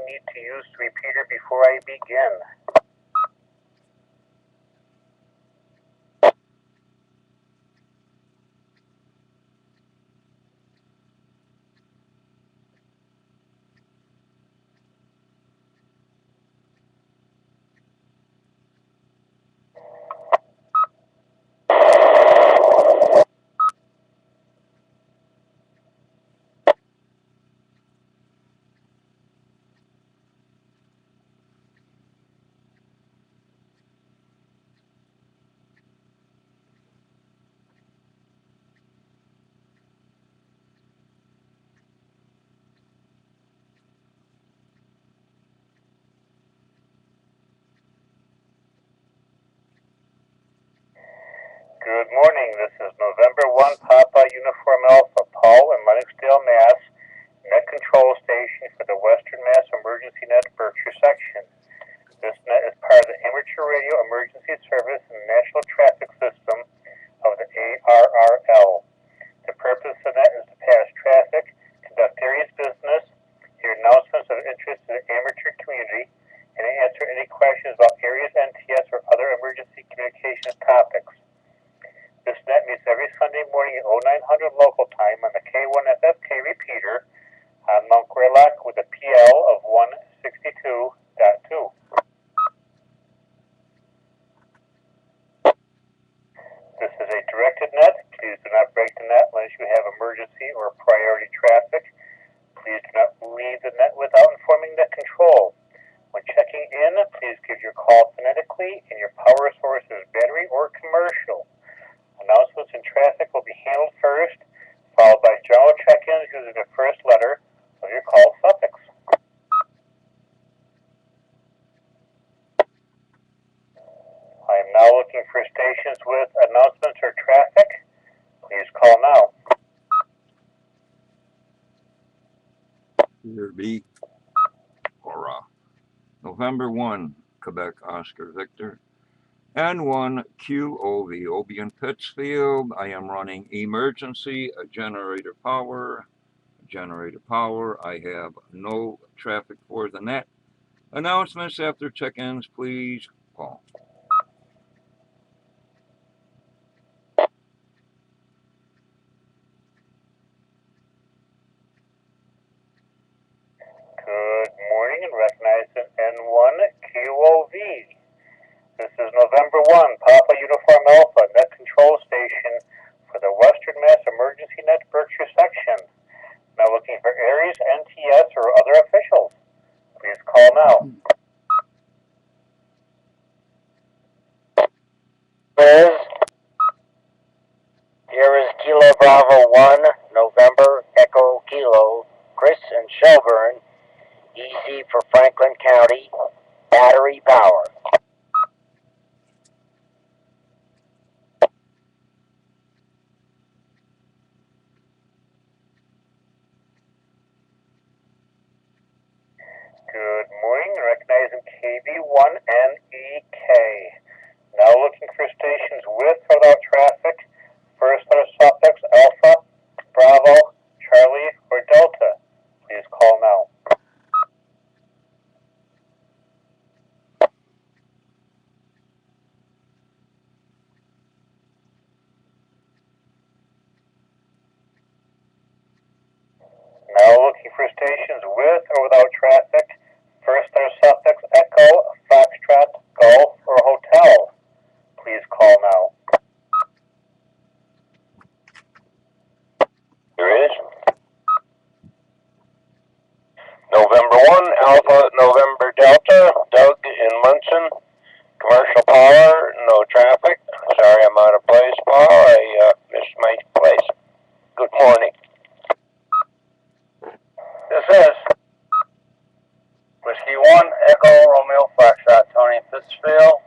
need to use the repeater before I begin? Good morning. This is November 1 Papa Uniform Alpha, Paul in Lennoxdale, Mass. Net control station for the Western Mass Emergency Net Berkshire section. This net is part of the Amateur Radio Emergency Service and National Traffic System of the ARRL. The purpose of the net is to pass traffic, conduct area's business, hear announcements of interest to the amateur community, and answer any questions about area's NTS or other emergency communications topics. This net meets every Sunday morning at 0900 local time on the K1FFK repeater on Mount Greylock with a PL of 162.2. This is a directed net. Please do not break the net unless you have emergency or priority traffic. Please do not leave the net without informing net control. When checking in, please give your call phonetically and your power source is battery or commercial. Announcements and traffic will be handled first, followed by general check-ins using the first letter of your call suffix. I am now looking for stations with announcements or traffic. Please call now. Here be for November 1, Quebec Oscar Victor. N1 QOV, Obi in Pittsfield. I am running emergency generator power. I have no traffic for the net. Announcements after check-ins, please call. Good morning and recognize an N1 QOV. This is November 1, Papa Uniform Alpha, net control station for the Western Mass Emergency Net Berkshire section. Now looking for Aries, NTS, or other officials. Please call now. Here is Kilo Bravo 1, November, Echo Kilo, Chris and Shelburne, EC for Franklin County, battery power. Good morning, recognizing KB1NEK. Now looking for stations with or without traffic. First letter suffix Alpha, Bravo, Charlie, or Delta. Please call now. Now looking for stations with or without traffic. First letter suffix Echo, Foxtrot, Golf, or Hotel. Please call now. There is November 1, Alpha, November Delta, Doug in Munson, commercial power, no traffic. Sorry I'm out of place, Paul. I missed my place. Good morning. This is Whiskey 1, Echo, Romeo, Foxtrot, Tony in Pittsfield,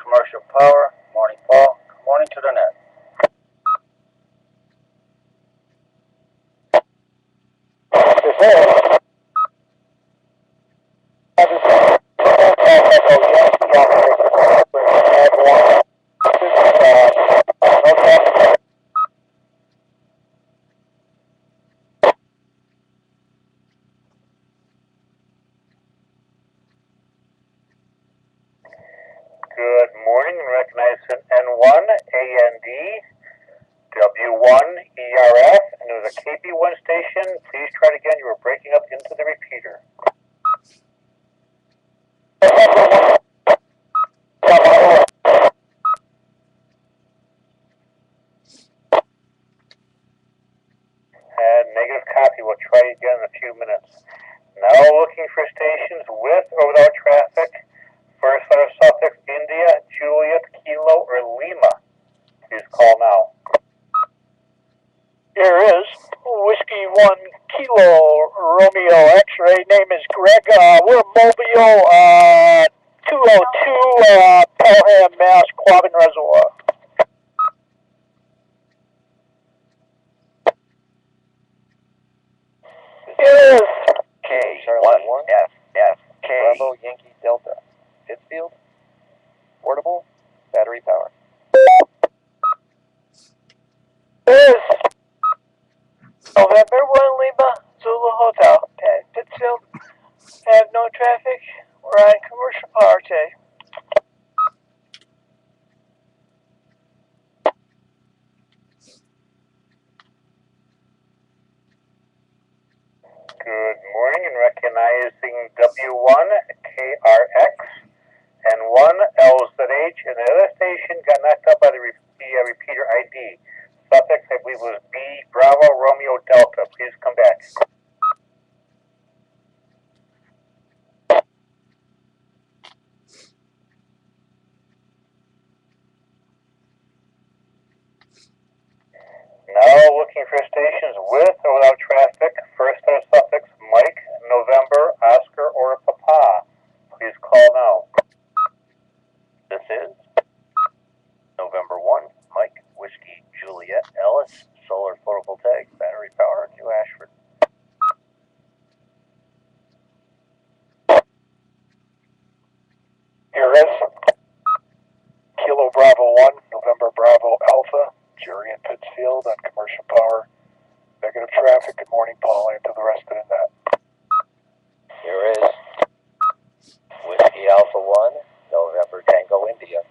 commercial power, morning Paul, good morning to the net. This is the KB1 station, please try it again. You were breaking up into the repeater. And negative copy. We'll try again in a few minutes. Now looking for stations with or without traffic. First letter suffix India, Juliet, Kilo, or Lima. Please call now. Here is Whiskey 1 Kilo Romeo X-ray. Name is Greg. We're Mobile 202 Pelham, Mass. Quabbin Reservoir. Here is K1FFK. Bravo Yankee Delta. Pittsfield. Portable. Battery power. Here is November 1 Lima Zulu Hotel at Pittsfield. Have no traffic. We're on commercial power today. Good morning, and recognizing W1 KRX and 1 LZH, and the other station got knocked out by the repeater ID. Suffix, I believe, was B Bravo Romeo Delta. Please come back. Now looking for stations with or without traffic. First letter suffix Mike, November, Oscar, or Papa. Please call now. This is November 1, Mike, Whiskey, Juliet, Ellis, Solar Photovoltaic, Battery Power, New Ashford. Here is Kilo Bravo 1, November Bravo Alpha, Jerry in Pittsfield on commercial power. Negative traffic. Good morning, Paul, and to the rest of the net. Here is Whiskey Alpha 1, November Tango, India.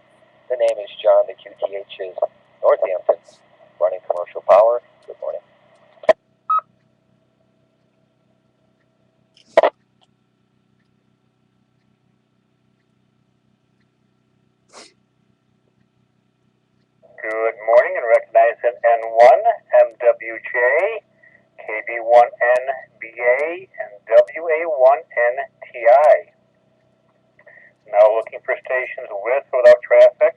The name is John. The QTH is Northampton. Running commercial power. Good morning. Good morning, and recognizing N1, MWJ, KB1NBA, and WA1NTI. Now looking for stations with or without traffic.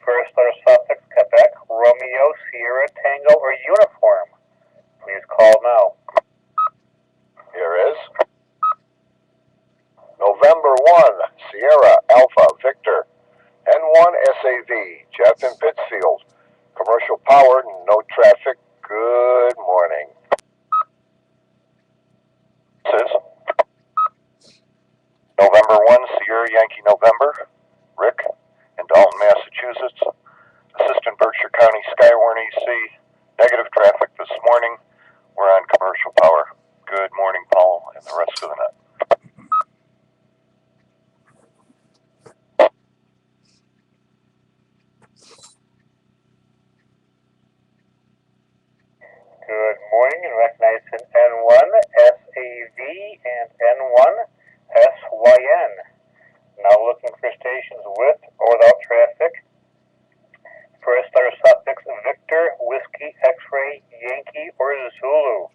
First letter suffix Quebec, Romeo, Sierra, Tango, or Uniform. Please call now. Here is November 1, Sierra Alpha Victor, N1 SAV, Jeff in Pittsfield. Commercial power, no traffic. Good morning. This is November 1, Sierra Yankee November, Rick in Dalton, Massachusetts. Assistant Berkshire County Skywarn EC. Negative traffic this morning. We're on commercial power. Good morning, Paul, and the rest of the net. Good morning, and recognizing N1, SAV, and N1, SYN. Now looking for stations with or without traffic. First letter suffix Victor, Whiskey, X-Ray, Yankee, or Zulu.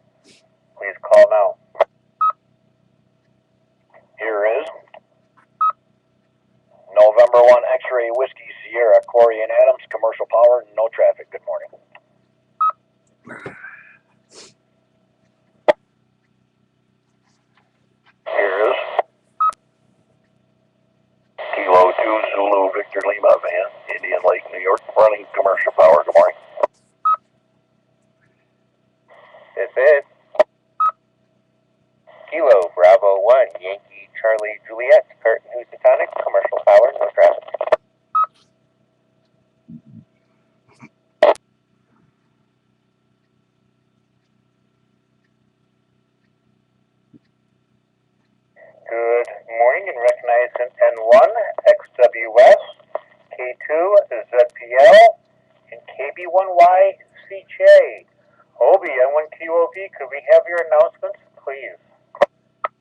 Please call now. Here is November 1 X-Ray Whiskey Sierra, Corey and Adams, commercial power, no traffic. Good morning. Here is Kilo 2 Zulu Victor Lima van, Indian Lake, New York, running commercial power. Good morning. This is Kilo Bravo 1, Yankee, Charlie, Juliet, Curtin, Housatonic, commercial power, no traffic. Good morning, and recognizing N1, XWS, K2, ZPL, and KB1Y, CJ. Obi, N1QOV, could we have your announcements, please?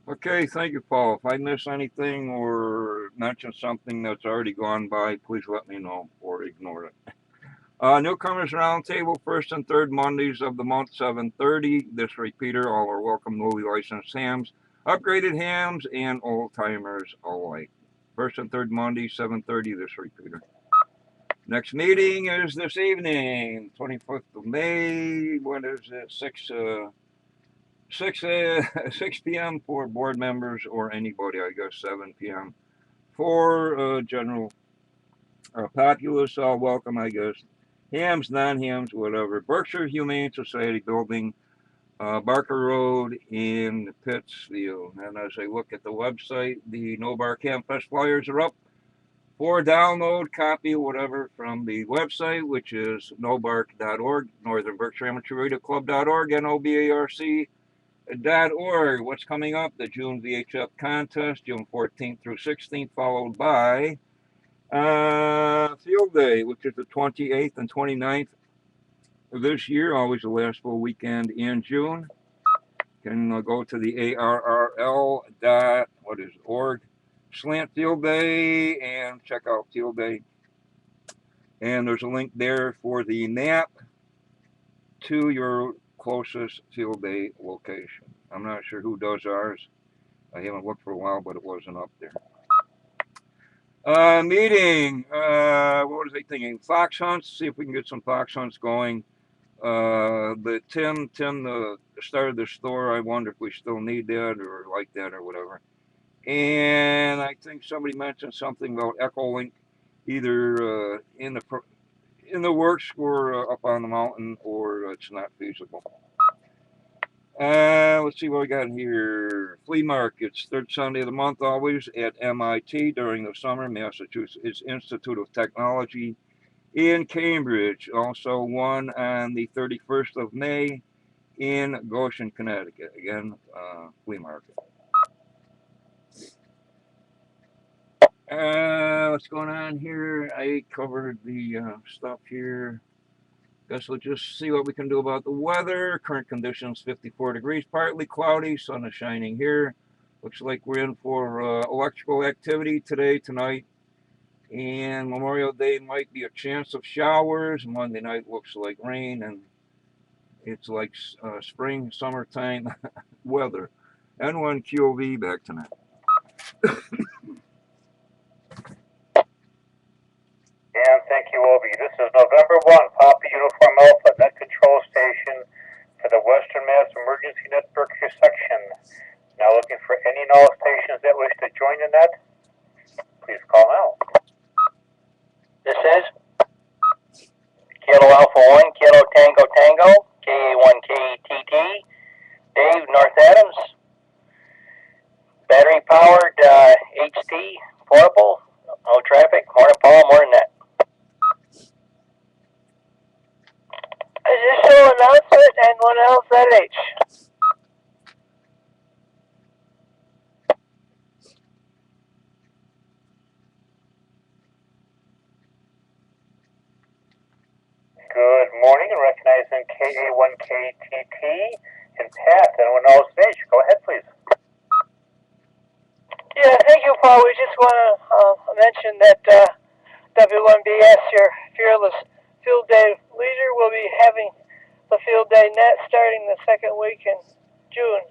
Okay, thank you, Paul. If I miss anything or mention something that's already gone by, please let me know or ignore it. Newcomers Roundtable, first and third Mondays of the month, 7:30. This repeater, all are welcome, newly licensed hams, upgraded hams, and old-timers alike. First and third Monday, 7:30, this repeater. Next meeting is this evening, 25th of May. What is it? 6 p.m. for board members or anybody, I guess 7 p.m. for general populace, all welcome, I guess. Hams, non-hams, whatever. Berkshire Humane Society building, Barker Road in Pittsfield. And as I look at the website, the No Bar Camp Fest flyers are up for download, copy, whatever, from the website, which is nobark.org, Northern Berkshire Amateur Radio Club.org, NOBARC.org. What's coming up? The June VHF contest, June 14th through 16th, followed by Field Day, which is the 28th and 29th of this year, always the last full weekend in June. You can go to the ARRL.org slant Field Day and check out Field Day. And there's a link there for the map to your closest Field Day location. I'm not sure who does ours. I haven't looked for a while, but it wasn't up there. Meeting, what was I thinking? Fox hunts, see if we can get some fox hunts going. But Tim started the store. I wonder if we still need that or like that or whatever. And I think somebody mentioned something about Echolink, either in the works or up on the mountain, or it's not feasible. Let's see what we got here. Flea markets, third Sunday of the month, always at MIT during the summer. Massachusetts Institute of Technology in Cambridge. Also one on the 31st of May in Goshen, Connecticut. Again, flea market. What's going on here? I covered the stuff here. Guess we'll just see what we can do about the weather. Current conditions 54 degrees, partly cloudy, sun is shining here. Looks like we're in for electrical activity today, tonight. And Memorial Day might be a chance of showers. Monday night looks like rain, and it's like spring, summertime weather. N1QOV back tonight. And thank you, Obi. This is November 1, Papa Uniform Alpha, Net Control Station for the Western Mass Emergency Net Berkshire section. Now looking for any and all stations that wish to join the net, please call now. This is Kilo Alpha 1, Kilo Tango Tango, KA1KTT, Dave, North Adams, battery powered HT, portable, no traffic, morning Paul, morning net. Additional announcement and one LZH. Good morning, and recognizing KA1KTT and Pat, anyone else stage. Go ahead, please. Yeah, thank you, Paul. We just want to mention that W1BS, your fearless field day leader, will be having the field day net starting the second week in June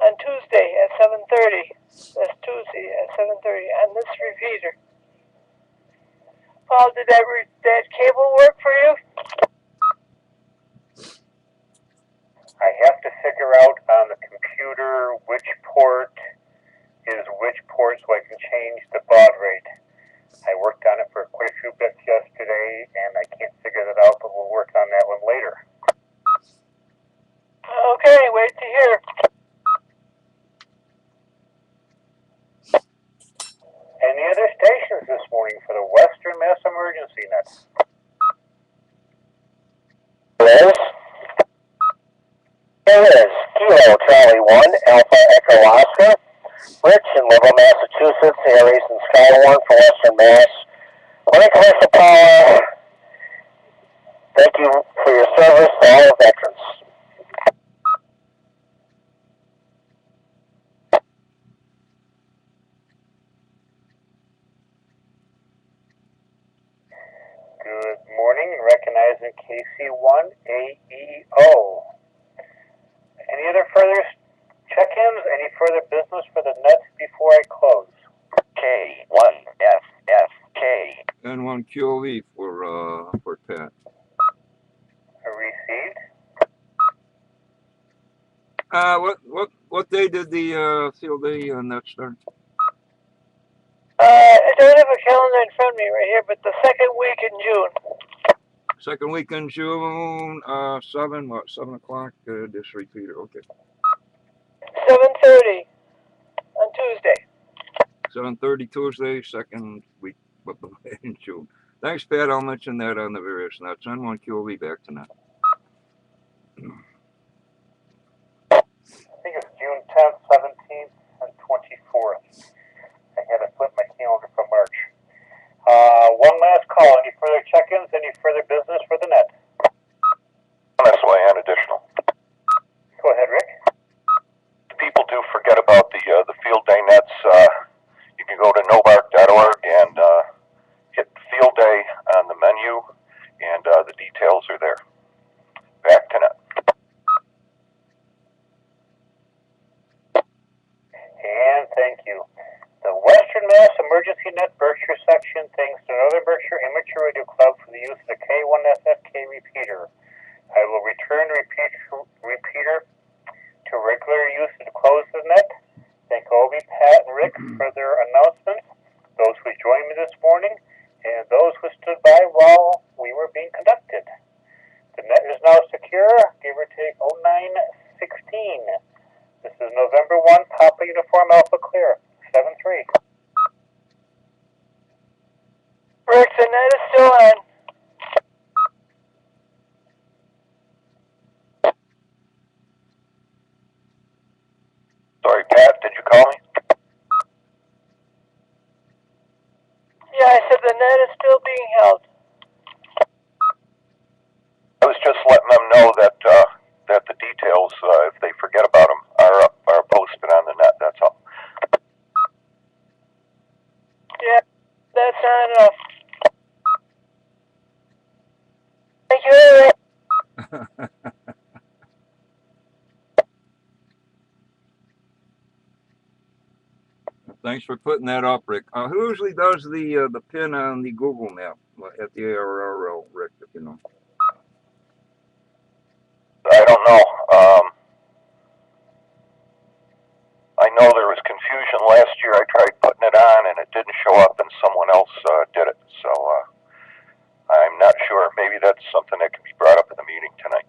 on Tuesday at 7:30. That's Tuesday at 7:30 on this repeater. Paul, did that cable work for you? I have to figure out on the computer which port is which port so I can change the baud rate. I worked on it for quite a few bits yesterday, and I can't figure that out, but we'll work on that one later. Okay, wait to hear. Any other stations this morning for the Western Mass Emergency Net? Liz? There is Kilo Charlie 1, Alpha Echo Oscar, Rich in Lowell, Massachusetts, Aries and Skywarn for Western Mass. Running commercial power, thank you for your service to all veterans. KC1AEO. Any other further check-ins? Any further business for the net before I close? K1FFK. And one QOV for Pat. Received. What day did the field day net start? I don't have a calendar in front of me right here, but the second week in June. Second week in June, 7 o'clock, this repeater, okay. 7:30 on Tuesday. 7:30 Tuesday, second week in June. Thanks, Pat. I'll mention that on the various nets. And one QOV back tonight. I think it's June 10th, 17th, and 24th. I had to flip my calendar from March. One last call. Any further check-ins? Any further business for the net? SYN additional. Go ahead, Rick. People do forget about the field day nets. You can go to nobark.org and hit field day on the menu, and the details are there. Back to net. And thank you. The Western Mass Emergency Net Berkshire section thanks to Northern Berkshire Amateur Radio Club for the use of the K1FFK repeater. I will return the repeater to regular use to close the net. Thank Obi, Pat, and Rick for their announcements, those who joined me this morning, and those who stood by while we were being conducted. The net is now secure, give or take 0916. This is November 1, Papa Uniform Alpha Clear, 7-3. Rick, the net is still on. Sorry, Pat, did you call me? Yeah, I said the net is still being held. I was just letting them know that that the details, if they forget about them, are posted on the net. That's all. Yeah, that's not enough. Thank you, Rick. Thanks for putting that up, Rick. Who usually does the pin on the Google map at the ARRL, Rick, if you know? I don't know. I know there was confusion last year. I tried putting it on and it didn't show up, and someone else did it. So I'm not sure. Maybe that's something that can be brought up in the meeting tonight.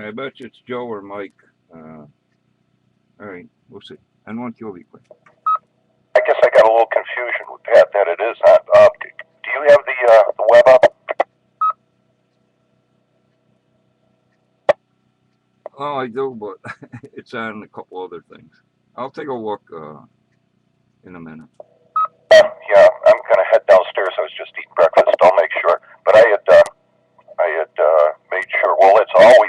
I bet you it's Joe or Mike. All right, we'll see. And one QOV quick. I guess I got a little confusion with Pat that it is on. Do you have the web up? Oh, I do, but it's on a couple other things. I'll take a look in a minute. Yeah, I'm gonna head downstairs. I was just eating breakfast. I'll make sure. But I had made sure. Well, it's always